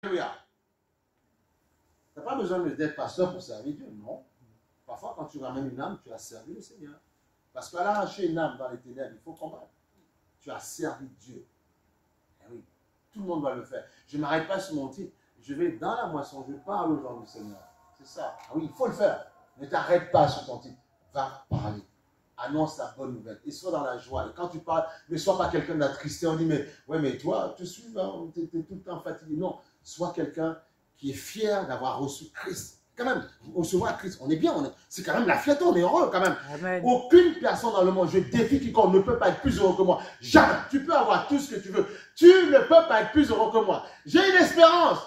Alléluia. Tu n'as pas besoin d'être pasteur pour servir Dieu, non. Parfois, quand tu ramènes une âme, tu as servi le Seigneur. Parce qu'à arracher une âme dans les ténèbres, il faut combattre. Tu as servi Dieu. Et oui, tout le monde va le faire. Je ne m'arrête pas sur mon titre. Je vais dans la moisson, je parle aux gens du Seigneur. C'est ça. Ah oui, il faut le faire. Ne t'arrête pas sur ton titre. Va parler. Annonce la bonne nouvelle. Et sois dans la joie. Et quand tu parles, ne sois pas quelqu'un d'attristé. On dit, mais, ouais, mais toi, tu suis, tu es tout le temps fatigué. Non, sois quelqu'un qui est fier d'avoir reçu Christ. Quand même, recevoir Christ, on est bien, c'est quand même la fierté, on est heureux quand même. Amen. Aucune personne dans le monde, je défie quiconque, ne peut pas être plus heureux que moi. Jamais. Tu peux avoir tout ce que tu veux. Tu ne peux pas être plus heureux que moi. J'ai une espérance.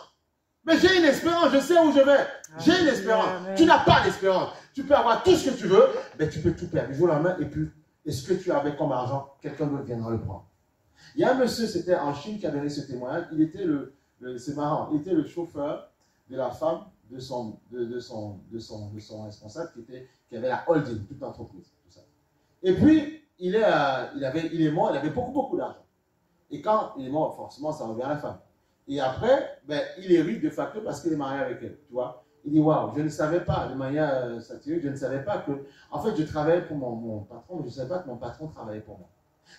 Mais j'ai une espérance, je sais où je vais. J'ai une espérance. Amen. Tu n'as pas d'espérance. Tu peux avoir tout ce que tu veux, mais tu peux tout perdre. Du jour au lendemain, et puis, et ce que tu avais comme argent, quelqu'un d'autre viendra le prendre. Il y a un monsieur, c'était en Chine, qui a donné ce témoignage. Il était c'est marrant, il était le chauffeur de la femme de son responsable qui avait la holding, toute l'entreprise, tout ça. Et puis, il est mort, il avait beaucoup d'argent. Et quand il est mort, forcément, ça revient à la femme. Et après, ben, il hérite de facto parce qu'il est marié avec elle, tu vois. Il dit, waouh, je ne savais pas, de manière satirique, je ne savais pas que, en fait, je travaillais pour mon patron, mais je ne savais pas que mon patron travaillait pour moi.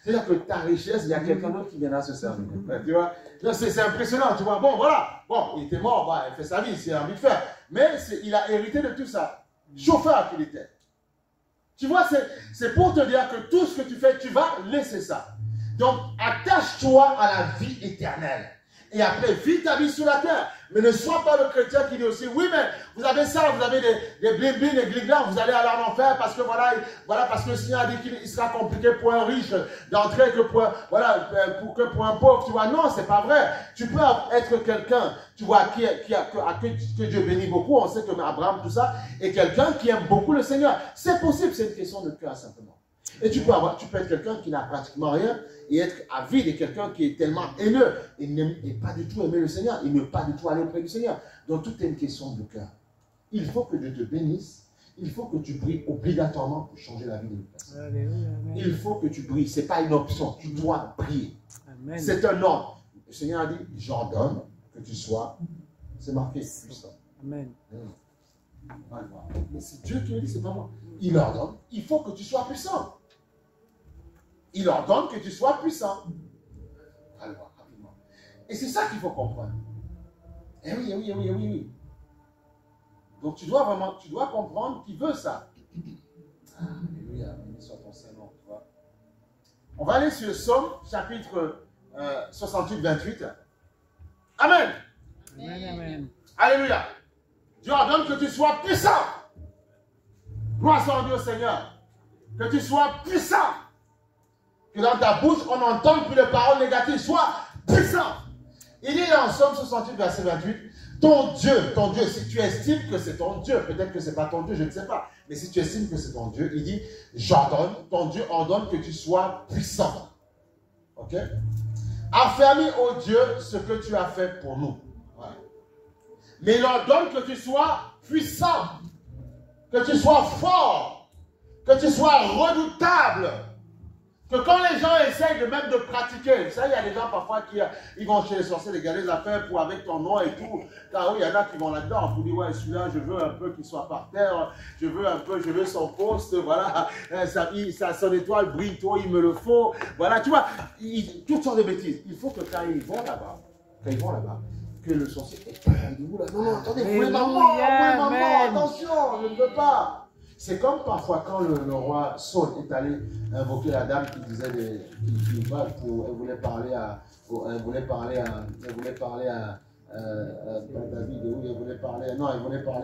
C'est-à-dire que ta richesse, il y a quelqu'un d'autre qui viendra se servir. Tu vois, c'est impressionnant, tu vois. Bon, voilà. Bon, il était mort, bah, il fait sa vie, il a envie de faire. Mais il a hérité de tout ça. Chauffeur qu'il était. Tu vois, c'est pour te dire que tout ce que tu fais, tu vas laisser ça. Donc, attache-toi à la vie éternelle. Et après, vis ta vie sur la terre. Mais ne sois pas le chrétien qui dit aussi, oui, mais vous avez ça, vous avez des blin-blin, des glinglas, vous allez aller en enfer parce que voilà, parce que le Seigneur a dit qu'il sera compliqué pour un riche d'entrer que pour un pauvre, tu vois. Non, c'est pas vrai. Tu peux être quelqu'un, tu vois, que Dieu bénit beaucoup. On sait que Abraham, tout ça, est quelqu'un qui aime beaucoup le Seigneur. C'est possible, c'est une question de cœur simplement. Et tu peux être quelqu'un qui n'a pratiquement rien et être avide, et quelqu'un qui est tellement haineux et n'aime pas du tout aimer le Seigneur, il ne veut pas du tout aller auprès du Seigneur. Donc tout est une question de cœur. Il faut que Dieu te bénisse, il faut que tu pries obligatoirement pour changer la vie de personne. Alléluia, Il faut que tu pries, ce n'est pas une option, tu dois prier. C'est un ordre. Le Seigneur a dit, j'ordonne que tu sois, c'est marqué, puissant. Amen. Mais c'est Dieu qui le dit, c'est pas moi. Il ordonne, il faut que tu sois puissant. Il ordonne que tu sois puissant. Allez voir rapidement. Et c'est ça qu'il faut comprendre. Eh oui. Donc tu dois comprendre qu'il veut ça. Alléluia, béni soit ton Seigneur. On va aller sur Somme, chapitre 68, 28. Amen. Amen. Alléluia. Dieu ordonne que tu sois puissant. Gloire soit Dieu au Seigneur. Que tu sois puissant. Que dans ta bouche, on n'entende plus les paroles négatives. Sois puissant. Il dit en Somme 68, verset 28, ton Dieu, si tu estimes que c'est ton Dieu, peut-être que ce n'est pas ton Dieu, je ne sais pas, mais si tu estimes que c'est ton Dieu, il dit, j'ordonne, ton Dieu ordonne que tu sois puissant. Ok? Affermis, ô Dieu, ce que tu as fait pour nous. Voilà. Mais il ordonne que tu sois puissant, que tu sois fort, que tu sois redoutable. Que quand les gens essayent même de pratiquer, vous savez, il y a des gens parfois qui ils vont chez les sorciers regarder les affaires pour avec ton nom et tout. Car oui, il y en a qui vont là-dedans pour dire, ouais, celui-là, je veux un peu qu'il soit par terre, je veux son poste, voilà, son étoile brille, toi, il me le faut. Voilà, tu vois, toutes sortes de bêtises. Il faut que quand ils vont là-bas, que le sorcier ait peur. Il dit, non, attendez, vous voulez ma mort, attention, je ne veux pas. C'est comme parfois quand le roi Saul est allé invoquer la dame qui disait elle voulait parler à David, elle voulait parler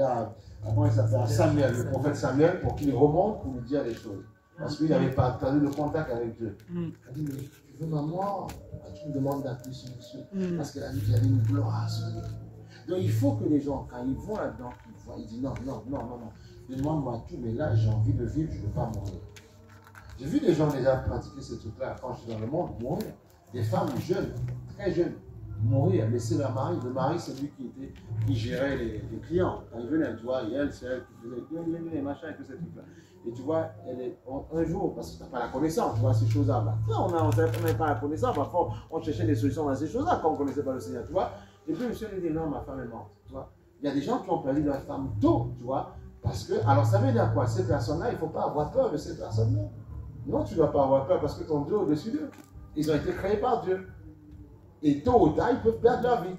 à comment il s'appelle, à Samuel, le prophète Samuel, pour qu'il remonte pour lui dire les choses. Parce qu'il n'avait pas perdu le contact avec Dieu. Il a dit, mais tu veux ma mort? Tu me demandes d'appuyer sur monsieur. Parce qu'elle a dit qu'il y avait une gloire sur lui. Donc il faut que les gens, quand ils vont là-dedans, ils disent non. Demande-moi tout, mais là, j'ai envie de vivre, je ne veux pas mourir. J'ai vu des gens déjà pratiquer ce truc-là quand je suis dans le monde, mourir. Des femmes jeunes, très jeunes, mourir, laisser leur mari. Le mari, c'est lui qui gérait les clients. Quand ils venaient, tu vois, et elle, c'est elle qui faisait les machins et tout ces trucs-là. Et tu vois, un jour, parce que tu n'as pas la connaissance, tu vois, ces choses-là. On n'avait pas la connaissance, parfois, on cherchait des solutions dans ces choses-là quand on ne connaissait pas le Seigneur, tu vois. Et puis, monsieur lui dit, non, ma femme est morte, tu vois. Il y a des gens qui ont perdu leur femme tôt, tu vois. Parce que, alors ça veut dire quoi? Ces personnes-là, il ne faut pas avoir peur de ces personnes-là. Non, tu ne dois pas avoir peur parce que ton Dieu est au-dessus d'eux. Ils ont été créés par Dieu. Et tôt ou tard, ils peuvent perdre leur vie.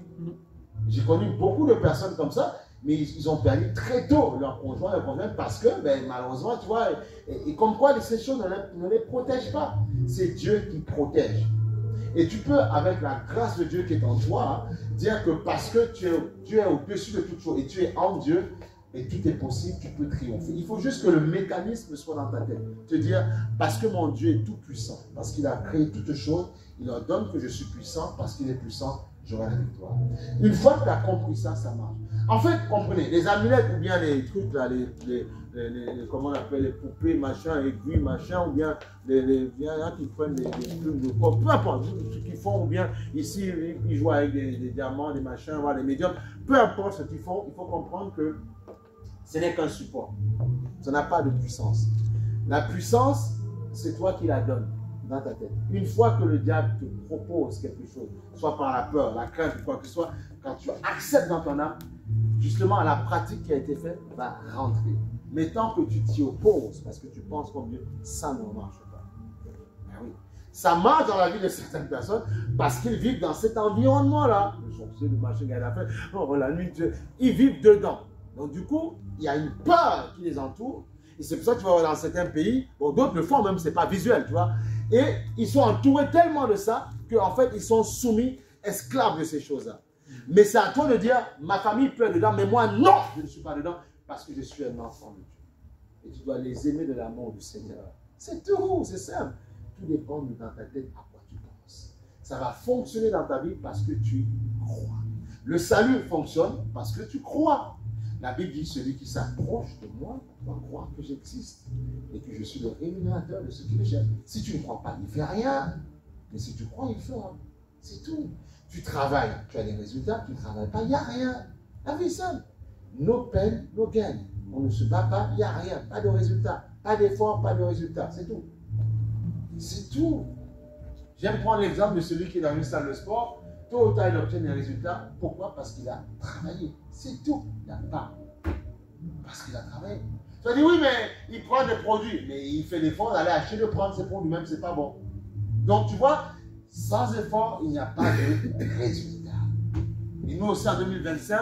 J'ai connu beaucoup de personnes comme ça, mais ils ont perdu très tôt leur conjoint, parce que, ben, malheureusement, tu vois, et comme quoi ces choses ne les protègent pas. C'est Dieu qui protège. Et tu peux, avec la grâce de Dieu qui est en toi, dire que parce que Dieu est au-dessus de toutes choses et tu es en Dieu, et tout est possible, tu peux triompher. Il faut juste que le mécanisme soit dans ta tête. Te dire, parce que mon Dieu est tout puissant, parce qu'il a créé toutes choses, il ordonne que je suis puissant, parce qu'il est puissant, j'aurai la victoire. Une fois que tu as compris ça, ça marche. En fait, comprenez, les amulettes ou bien les trucs là, comment on appelle, les poupées, machin, aiguilles, machin, ou bien il y en a qui prennent des plumes de corps, peu importe ce qu'ils font, ou bien ici, ils jouent avec des diamants, des machins, voilà, des médiums, peu importe ce qu'ils font, il faut comprendre que ce n'est qu'un support. Ça n'a pas de puissance. La puissance, c'est toi qui la donnes dans ta tête. Une fois que le diable te propose quelque chose, soit par la peur, la crainte, ou quoi que ce soit, quand tu acceptes dans ton âme, justement, la pratique qui a été faite va rentrer. Mais tant que tu t'y opposes, parce que tu penses comme Dieu, ça ne marche pas. Ben oui. Ça marche dans la vie de certaines personnes parce qu'ils vivent dans cet environnement-là. Le sorcier, le machin, la fait, oh, la nuit, ils vivent dedans. Donc du coup, il y a une peur qui les entoure. Et c'est pour ça que tu vas voir dans certains pays, bon, d'autres le font même, ce n'est pas visuel, tu vois. Et ils sont entourés tellement de ça qu'en fait, ils sont soumis, esclaves de ces choses-là. Mais c'est à toi de dire, ma famille peut être dedans, mais moi, non, je ne suis pas dedans, parce que je suis un enfant de Dieu. Et tu dois les aimer de l'amour du Seigneur. C'est tout, c'est simple. Tout dépend de dans ta tête à quoi tu penses. Ça va fonctionner dans ta vie parce que tu crois. Le salut fonctionne parce que tu crois. La Bible dit, celui qui s'approche de moi doit croire que j'existe et que je suis le rémunérateur de ceux qui me cherchent. Si tu ne crois pas, il ne fait rien. Mais si tu crois, il fera. C'est tout. Tu travailles, tu as des résultats. Tu ne travailles pas, il n'y a rien. La vie est simple. No pain, no gain. On ne se bat pas, il n'y a rien. Pas de résultat. Pas d'effort, pas de résultat. C'est tout. C'est tout. J'aime prendre l'exemple de celui qui est dans une salle de sport. Tôt ou tard, il obtient des résultats. Pourquoi? Parce qu'il a travaillé. C'est tout. Il n'a pas. Parce qu'il a travaillé. Tu vas dire, oui, mais il prend des produits. Mais il fait l'effort d'aller acheter de prendre ses produits, même, c'est pas bon. Donc, tu vois, sans effort, il n'y a pas de résultat. Et nous aussi, en 2025,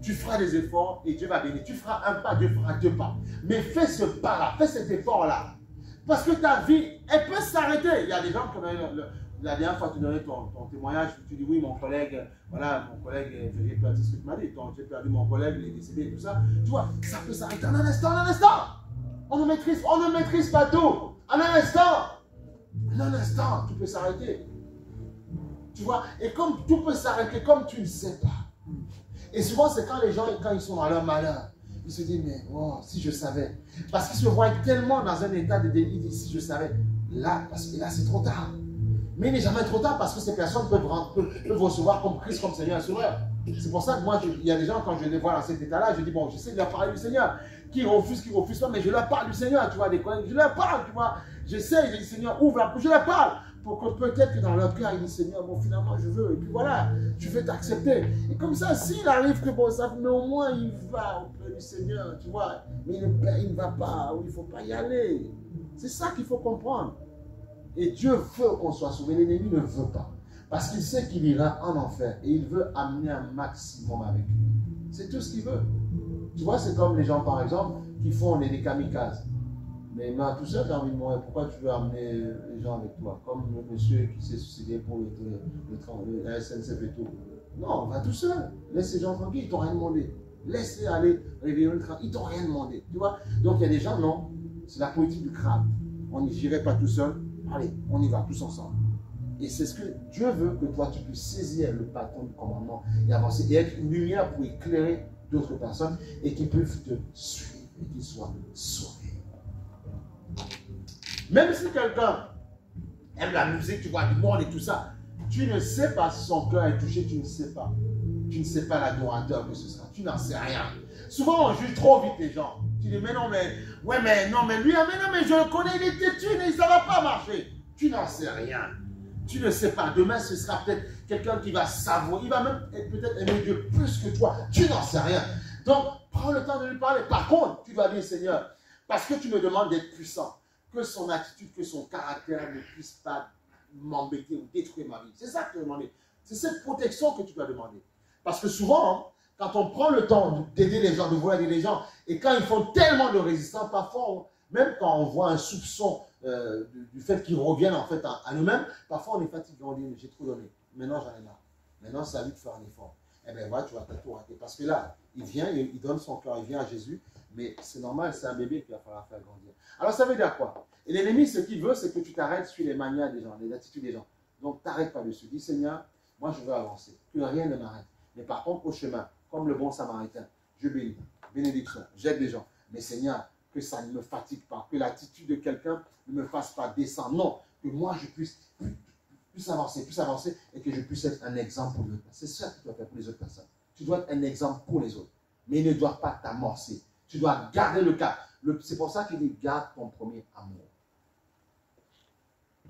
tu feras des efforts et Dieu va bénir. Tu feras un pas, Dieu fera deux pas. Mais fais ce pas-là, fais cet effort-là. Parce que ta vie, elle peut s'arrêter. Il y a des gens qui ont la dernière fois, tu donnais ton témoignage, tu dis oui, mon collègue, voilà, mon collègue, j'ai perdu ce que tu m'as dit, j'ai perdu mon collègue, il est décédé et tout ça. Tu vois, ça peut s'arrêter en un instant, en un instant. On ne maîtrise pas tout. En un instant, tout peut s'arrêter. Tu vois, et comme tout peut s'arrêter, comme tu ne sais pas. Et souvent, c'est quand les gens, quand ils sont dans leur malheur, ils se disent, mais oh, si je savais. Parce qu'ils se voient tellement dans un état de déni, ils disent, si je savais. Là, parce que là, c'est trop tard. Mais il n'est jamais trop tard parce que ces personnes peuvent recevoir comme Christ, comme Seigneur et Sauveur. C'est pour ça que moi, il y a des gens, quand je les vois dans cet état-là, je dis, bon, j'essaie de leur parler du Seigneur. Qui refuse pas, mais je leur parle du Seigneur, tu vois, des collègues, je leur parle, tu vois. J'essaie, je dis, Seigneur, ouvre la bouche, je leur parle. Pour que peut-être que dans leur cœur, ils disent, Seigneur, bon, finalement, je veux. Et puis voilà, tu veux t'accepter. Et comme ça, s'il arrive que, bon, ça, mais au moins, il va auprès du Seigneur, tu vois. Mais il ne va pas, ou il ne faut pas y aller. C'est ça qu'il faut comprendre. Et Dieu veut qu'on soit sauvé. L'ennemi ne veut pas. Parce qu'il sait qu'il ira en enfer. Et il veut amener un maximum avec lui. C'est tout ce qu'il veut. Tu vois, c'est comme les gens, par exemple, qui font des kamikazes. Mais tout seul, tu as envie de mourir. Pourquoi tu veux amener les gens avec toi? Comme le monsieur qui s'est suicidé pour la SNCF et tout. Non, on va tout seul. Laisse ces gens tranquilles, ils t'ont rien demandé. Laisse-les aller réveiller le train, ils t'ont rien demandé. Tu vois? Donc il y a des gens, non. C'est la politique du crabe. On n'y irait pas tout seul. Allez, on y va tous ensemble. Et c'est ce que Dieu veut, que toi tu puisses saisir le bâton du commandement et avancer et être une lumière pour éclairer d'autres personnes et qui peuvent te suivre et qu'ils soient sauvés. Même si quelqu'un aime la musique, tu vois, du monde et tout ça, tu ne sais pas si son cœur est touché, tu ne sais pas. Tu ne sais pas l'adorateur que ce sera. Tu n'en sais rien. Souvent, on juge trop vite les gens. Tu dis, mais non, mais, ouais, mais non, mais lui, mais non, mais je le connais, il est têtu, mais ça ne va pas marcher. Tu n'en sais rien. Tu ne sais pas. Demain, ce sera peut-être quelqu'un qui va savourer, il va même peut-être aimer Dieu plus que toi. Tu n'en sais rien. Donc, prends le temps de lui parler. Par contre, tu dois dire, Seigneur, parce que tu me demandes d'être puissant, que son attitude, que son caractère ne puisse pas m'embêter ou détruire ma vie. C'est ça que tu dois demander. C'est cette protection que tu dois demander. Parce que souvent, hein, quand on prend le temps d'aider les gens, de voir aider les gens, et quand ils font tellement de résistance, parfois, même quand on voit un soupçon du fait qu'ils reviennent en fait à nous-mêmes, parfois on est fatigué, on dit j'ai trop donné, maintenant j'en ai marre, maintenant c'est à lui de faire un effort. Eh bien voilà, tu vas tout rater. Parce que là, il vient, il donne son cœur, il vient à Jésus, mais c'est normal, c'est un bébé qu'il va falloir faire grandir. Alors ça veut dire quoi? Et l'ennemi, ce qu'il veut, c'est que tu t'arrêtes sur les manières des gens, les attitudes des gens. Donc t'arrêtes pas dessus. Dis Seigneur, moi je veux avancer, que rien ne m'arrête. Mais par contre, au chemin, comme le bon samaritain, je bénis, bénédiction, j'aide les gens. Mais Seigneur, que ça ne me fatigue pas, que l'attitude de quelqu'un ne me fasse pas descendre. Non, que moi je puisse avancer et que je puisse être un exemple pour les autres. C'est ça que tu dois faire pour les autres personnes. Tu dois être un exemple pour les autres. Mais il ne doit pas t'amorcer. Tu dois garder le cap. C'est pour ça qu'il dit garde ton premier amour.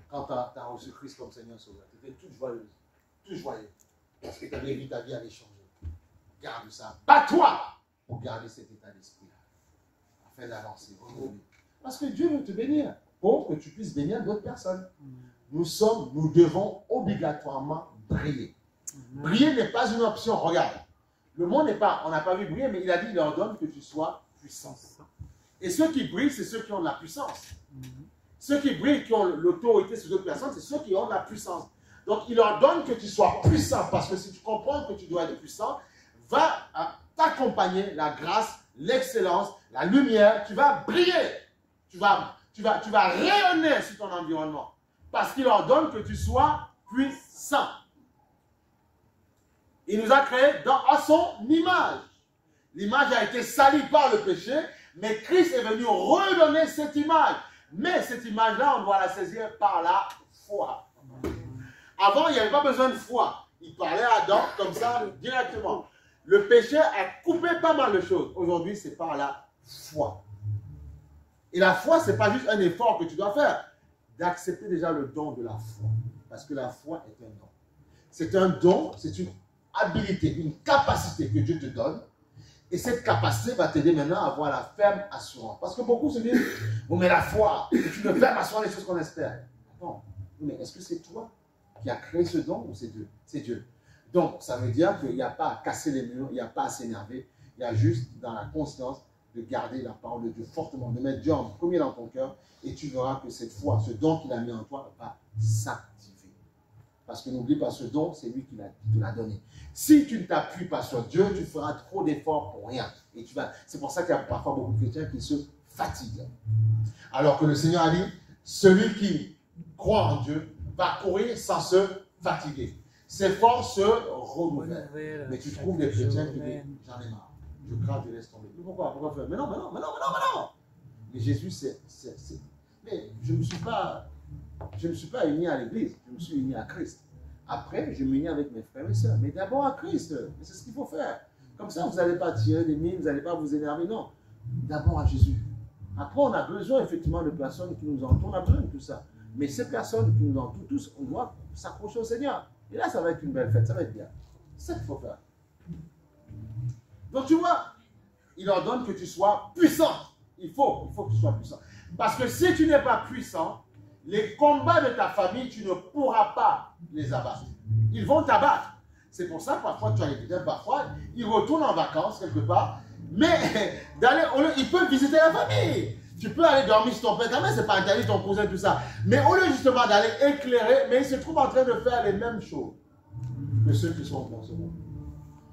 Quand tu as reçu Christ comme Seigneur Sauveur, tu étais toute joyeuse, tout joyeux. Parce que tu avais vu ta vie aller changer. Garde ça. Bats-toi pour garder cet état d'esprit-là. Afin d'avancer. Parce que Dieu veut te bénir pour que tu puisses bénir d'autres personnes. Nous devons obligatoirement briller. Briller n'est pas une option. Regarde. Le monde n'est pas, on n'a pas vu briller, mais il a dit, il ordonne que tu sois puissant. Et ceux qui brillent, c'est ceux qui ont de la puissance. Ceux qui brillent, qui ont l'autorité sur d'autres personnes, c'est ceux qui ont de la puissance. Donc, il ordonne que tu sois puissant, parce que si tu comprends que tu dois être puissant, va t'accompagner la grâce, l'excellence, la lumière, tu vas briller. Tu vas rayonner sur ton environnement. Parce qu'il ordonne que tu sois puissant. Il nous a créés à son image. L'image a été salie par le péché, mais Christ est venu redonner cette image. Mais cette image-là, on doit la saisir par la foi. Avant, il n'y avait pas besoin de foi. Il parlait à Adam comme ça, directement. Le péché a coupé pas mal de choses. Aujourd'hui, c'est par la foi. Et la foi, ce n'est pas juste un effort que tu dois faire. D'accepter déjà le don de la foi. Parce que la foi est un don. C'est un don, c'est une habilité, une capacité que Dieu te donne. Et cette capacité va t'aider maintenant à avoir la ferme assurance. Parce que beaucoup se disent, oh, mais la foi, c'est une ferme assurance des choses qu'on espère. Non, mais est-ce que c'est toi qui as créé ce don ou c'est Dieu? C'est Dieu. Donc, ça veut dire qu'il n'y a pas à casser les murs, il n'y a pas à s'énerver. Il y a juste dans la conscience de garder la parole de Dieu fortement, de mettre Dieu en premier dans ton cœur. Et tu verras que cette foi, ce don qu'il a mis en toi, va s'activer. Parce que n'oublie pas, ce don, c'est lui qui te l'a donné. Si tu ne t'appuies pas sur Dieu, tu feras trop d'efforts pour rien. Et c'est pour ça qu'il y a parfois beaucoup de chrétiens qui se fatiguent. Alors que le Seigneur a dit, celui qui croit en Dieu va courir sans se fatiguer. Ses forces se renouvellent. Mais tu trouves des chrétiens qui disent, j'en ai marre. Je crave, je laisse tomber. Pourquoi faire? Mais non. Mais Jésus, mais je ne me suis pas uni à l'église, je me suis uni à Christ. Après, je m'unis avec mes frères et sœurs. Mais d'abord à Christ. C'est ce qu'il faut faire. Comme ça, vous n'allez pas tirer des mines, vous n'allez pas vous énerver. Non. D'abord à Jésus. Après, on a besoin effectivement de personnes qui nous entourent. On a besoin de tout ça. Mais ces personnes qui nous entourent tous, on doit s'accrocher au Seigneur. Et là, ça va être une belle fête. Ça va être bien. C'est ça qu'il faut faire. Donc, tu vois, il ordonne que tu sois puissant. Il faut que tu sois puissant. Parce que si tu n'es pas puissant, les combats de ta famille, tu ne pourras pas les abattre. Ils vont t'abattre. C'est pour ça, parfois, tu as écouté, parfois, ils retournent en vacances quelque part, mais ils peuvent visiter la famille. Tu peux aller dormir sur ton père, ta mère, c'est pas interdit, ton cousin, tout ça. Mais au lieu justement d'aller éclairer, mais ils se trouvent en train de faire les mêmes choses que ceux qui sont dans ce monde.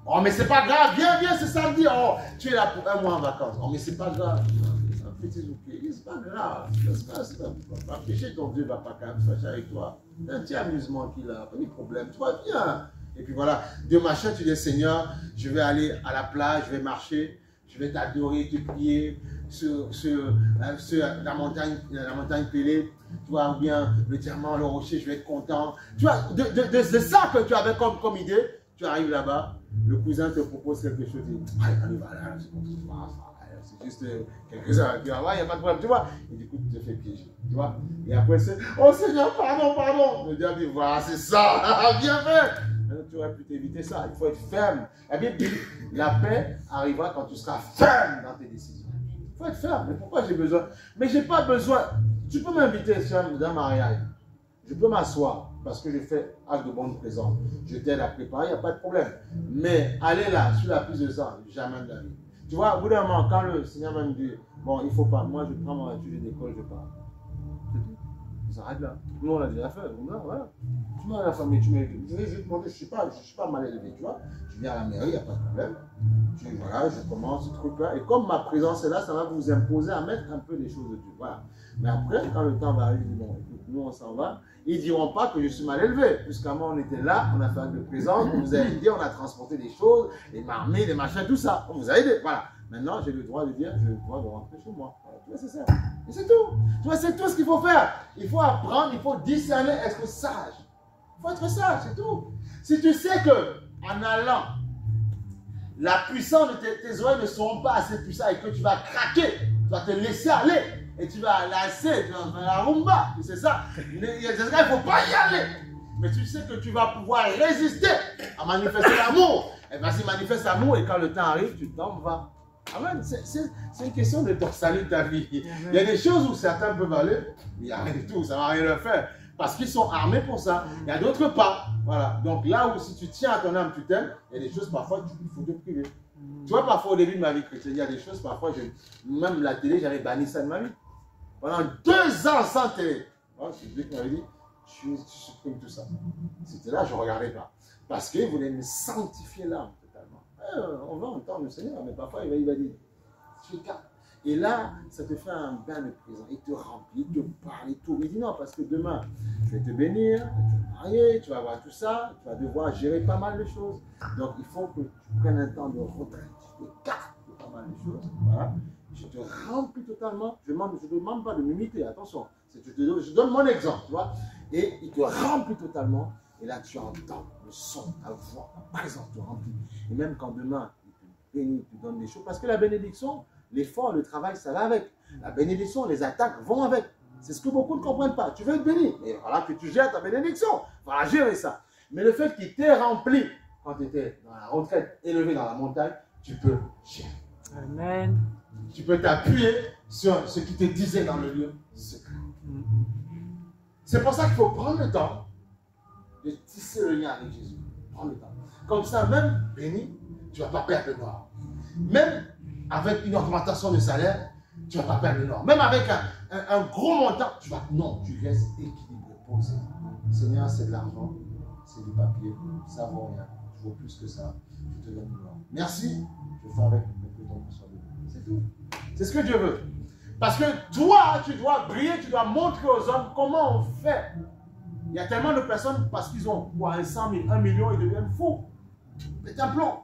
Oh, mais c'est pas grave, viens, c'est samedi. Oh, tu es là pour un mois en vacances. Oh, mais c'est pas grave. C'est pas grave. C'est pas péché, ton Dieu ne va pas fâcher avec toi. C'est un petit amusement qu'il a, pas de problème. Tu vois, viens. Et puis voilà, de machin, tu dis Seigneur, je vais aller à la plage, je vais marcher, je vais t'adorer, te prier sur la montagne Pélée, tu vois, ou bien le diamant, le rocher, je vais être content. Tu vois, de ça que tu avais comme idée, tu arrives là-bas, le cousin te propose quelque chose, il dit, allez, on y va là, c'est juste quelques heures, il n'y a pas de problème, tu vois. Il dit, écoute, tu te fais piéger, tu vois. Et après, c'est, oh Seigneur, pardon. Le diable dit, voilà, c'est ça, bien fait. Tu aurais pu t'éviter ça. Il faut être ferme. La Bible dit, la paix arrivera quand tu seras ferme dans tes décisions. Il faut être ferme. Mais pourquoi j'ai besoin? Mais j'ai pas besoin. Tu peux m'inviter dans un mariage. Je peux m'asseoir parce que je fais acte de bonne présence. Je t'aide à préparer, il n'y a pas de problème. Mais aller là, sur la prise de sang, jamais de la vie. Tu vois, au bout d'un moment, quand le Seigneur va me dire, bon, il ne faut pas, moi je prends mon voiture, je décolle, je pars. C'est tout. Ça s'arrête là. Nous, on l'a déjà fait. Là, voilà. Tu m'as la famille, je vais te demander, je ne suis pas mal élevé, tu vois. Je viens à la mairie, il n'y a pas de problème. Voilà, je commence ce truc-là. Et comme ma présence est là, ça va vous imposer à mettre un peu des choses de Dieu. Voilà. Mais après, quand le temps va arriver, bon, écoute, nous on s'en va. Ils ne diront pas que je suis mal élevé. Puisqu'avant on était là, on a fait un de présence, on vous a aidé, on a transporté des choses, les marmées, les machins, tout ça. On vous a aidé. Voilà. Maintenant, j'ai le droit de dire, j'ai le droit de rentrer chez moi. Voilà. Tu vois, c'est ça. Et c'est tout. Tu vois, c'est tout ce qu'il faut faire. Il faut apprendre, il faut discerner, être sage. Il faut être sage, c'est tout. Si tu sais que en allant, la puissance de tes oreilles ne seront pas assez puissantes et que tu vas craquer, tu vas te laisser aller et tu vas lasser, tu vas faire la rumba, c'est ça. Il ne faut pas y aller. Mais tu sais que tu vas pouvoir résister à manifester l'amour. Et vas-y, manifeste l'amour et quand le temps arrive, tu t'en vas. Amen. C'est une question de ton salut de ta vie. Il y a des choses où certains peuvent aller, mais il n'y a rien du tout, ça ne va rien leur faire. Parce qu'ils sont armés pour ça. Il y a d'autres pas. Voilà. Donc là où si tu tiens à ton âme, tu t'aimes, il y a des choses parfois, il faut te priver. Tu vois, parfois au début de ma vie chrétienne, il y a des choses, parfois, même la télé, j'avais banni ça de ma vie. Pendant 2 ans sans télé. C'est Dieu qui m'avait dit, tu supprimes tout ça. C'était là, je ne regardais pas. Parce qu'il voulait me sanctifier l'âme totalement. On va entendre le Seigneur, mais parfois il va dire, tu écartes. Et là, ça te fait un bain de présence. Il te remplit, il te parle et tout. Il dit non, parce que demain, je vais te bénir, tu vas te marier, tu vas avoir tout ça, tu vas devoir gérer pas mal de choses. Donc, il faut que tu prennes un temps de retraite. Tu t'écartes de pas mal de choses. Voilà. Je te remplis totalement. Je ne demande pas de m'imiter, attention. Je donne mon exemple, tu vois. Et il te remplit totalement. Et là, tu entends le son, la voix, la présence te remplit. Et même quand demain, il te bénit, il te donne des choses. Parce que la bénédiction, l'effort, le travail, ça va avec. La bénédiction, les attaques vont avec. C'est ce que beaucoup ne comprennent pas. Tu veux être béni. Et voilà que tu gères ta bénédiction. Voilà, gérer ça. Mais le fait qu'il t'ait rempli quand tu étais dans la retraite, élevé dans la montagne, tu peux gérer. Amen. Tu peux t'appuyer sur ce qui te disait dans le lieu secret. C'est pour ça qu'il faut prendre le temps de tisser le lien avec Jésus. Prends le temps. Comme ça, même béni, tu ne vas pas perdre le noir. Même avec une augmentation de salaire, tu ne vas pas perdre le nord. Même avec un gros montant, tu restes équilibré, posé. Seigneur, c'est de l'argent, c'est du papier, ça vaut rien. Je vaux plus que ça, je te donne le nord. Merci, je fais avec le plus ton soit de vous. C'est tout. C'est ce que Dieu veut. Parce que toi, tu dois briller, tu dois montrer aux hommes comment on fait. Il y a tellement de personnes, parce qu'ils ont quoi, 100 000, 1 million, ils deviennent fous. Pète un plomb.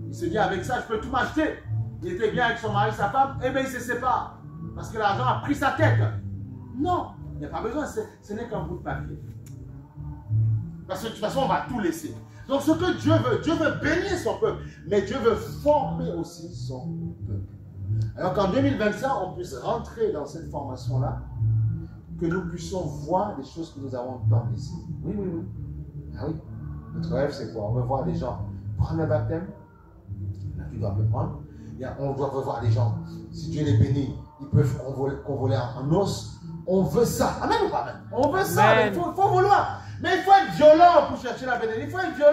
Il se dit, avec ça, je peux tout m'acheter. Il était bien avec son mari, sa femme, et bien il se sépare. Parce que l'argent a pris sa tête. Non, il n'y a pas besoin, ce n'est qu'un bout de papier. Parce que de toute façon, on va tout laisser. Donc ce que Dieu veut bénir son peuple, mais Dieu veut former aussi son peuple. Alors qu'en 2025, on puisse rentrer dans cette formation-là, que nous puissions voir des choses que nous avons tant ici. Oui, oui, oui. Ah oui. Notre rêve, c'est quoi? On veut voir des gens prendre le baptême. Là, tu dois me prendre. On doit voir des gens. Si Dieu les bénit, ils peuvent convoler en os. On veut ça. Amen ou pas? On veut ça. Il faut vouloir. Mais il faut être violent pour chercher la bénédiction. Il faut être violent.